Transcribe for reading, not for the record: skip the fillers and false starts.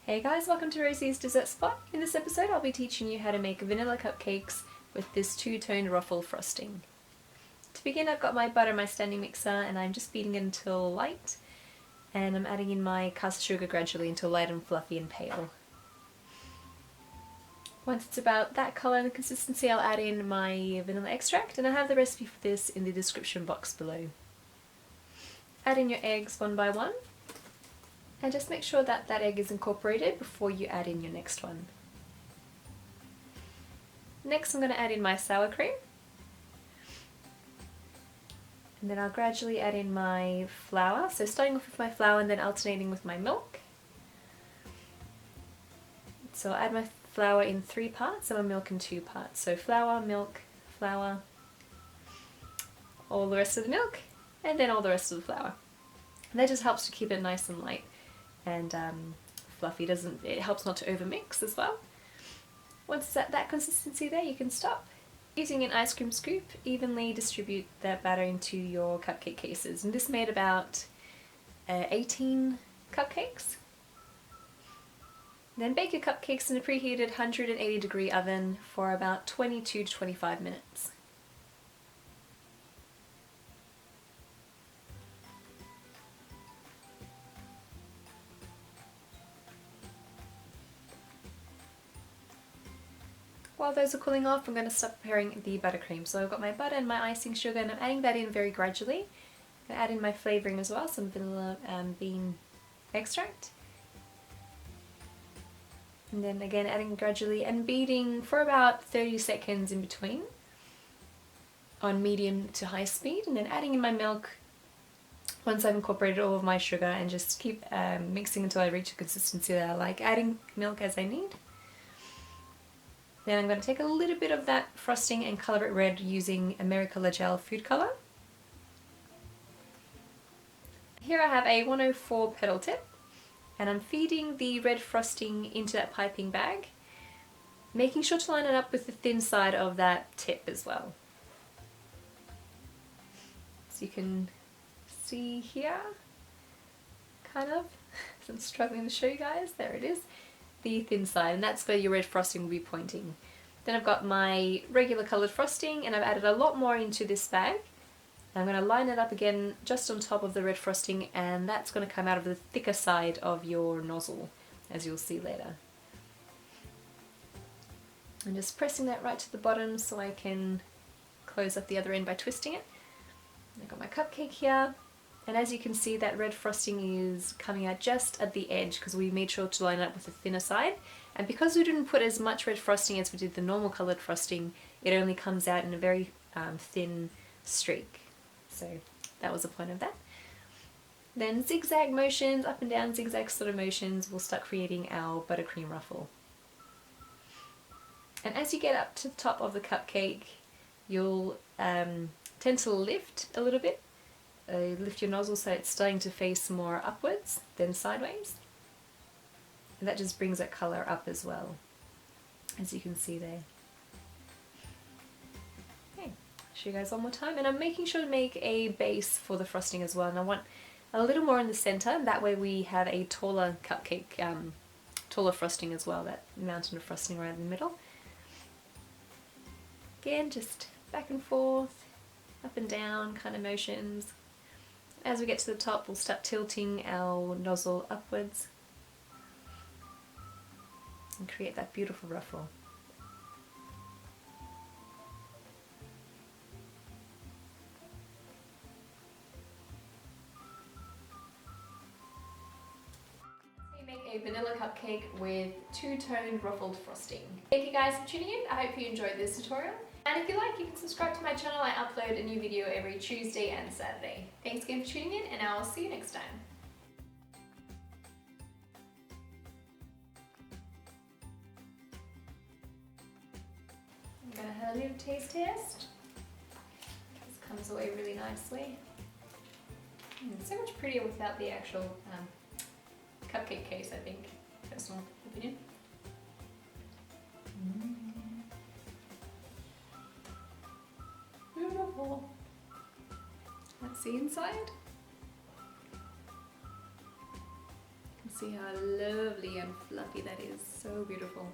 Hey guys, welcome to Rosie's Dessert Spot. In this episode I'll be teaching you how to make vanilla cupcakes with this two-toned ruffle frosting. To begin, I've got my butter in my standing mixer and I'm just beating it until light, and I'm adding in my caster sugar gradually until light and fluffy and pale. Once it's about that colour and consistency, I'll add in my vanilla extract, and I have the recipe for this in the description box below. Add in your eggs one by one, and just make sure that that egg is incorporated before you add in your next one. Next I'm going to add in my sour cream, and then I'll gradually add in my flour, so starting off with my flour and then alternating with my milk. So I'll add my flour in 3 parts and my milk in 2 parts. So flour, milk, flour, all the rest of the milk, and then all the rest of the flour. And that just helps to keep it nice and light and fluffy. It helps not to overmix as well. Once it's at that consistency there, you can stop. Using an ice cream scoop, evenly distribute that batter into your cupcake cases. And this made about 18 cupcakes. Then bake your cupcakes in a preheated 180-degree oven for about 22 to 25 minutes. While those are cooling off, I'm going to start preparing the buttercream. So I've got my butter and my icing sugar, and I'm adding that in very gradually. I'm going to add in my flavouring as well, some vanilla bean extract. And then again adding gradually and beating for about 30 seconds in between on medium to high speed, and then adding in my milk once I've incorporated all of my sugar, and just keep mixing until I reach a consistency that I like, adding milk as I need. Then I'm going to take a little bit of that frosting and colour it red using Americolor Gel food colour. Here I have a 104 petal tip, and I'm feeding the red frosting into that piping bag, making sure to line it up with the thin side of that tip as well. So you can see here, kind of, I'm struggling to show you guys, there it is, the thin side, and that's where your red frosting will be pointing. Then I've got my regular coloured frosting, and I've added a lot more into this bag. I'm going to line it up again just on top of the red frosting, and that's going to come out of the thicker side of your nozzle, as you'll see later. I'm just pressing that right to the bottom so I can close up the other end by twisting it. I've got my cupcake here, and as you can see, that red frosting is coming out just at the edge because we made sure to line it up with the thinner side. And because we didn't put as much red frosting as we did the normal coloured frosting, it only comes out in a very thin streak. So that was the point of that. Then zigzag motions, up and down zigzag sort of motions, will start creating our buttercream ruffle. And as you get up to the top of the cupcake, you'll tend to lift a little bit. Lift your nozzle so it's starting to face more upwards than sideways. And that just brings that colour up as well, as you can see there. Show you guys one more time, and I'm making sure to make a base for the frosting as well, and I want a little more in the center, that way we have a taller cupcake, taller frosting as well, that mountain of frosting right in the middle. Again, just back and forth, up and down kind of motions. As we get to the top, we'll start tilting our nozzle upwards and create that beautiful ruffle. A vanilla cupcake with two-toned ruffled frosting. Thank you guys for tuning in. I hope you enjoyed this tutorial. And if you like, you can subscribe to my channel. I upload a new video every Tuesday and Saturday. Thanks again for tuning in, and I'll see you next time. I'm gonna have a little taste test. This comes away really nicely. So much prettier without the actual cupcake case, I think. Personal opinion. Beautiful. That's the inside. You can see how lovely and fluffy that is. So beautiful.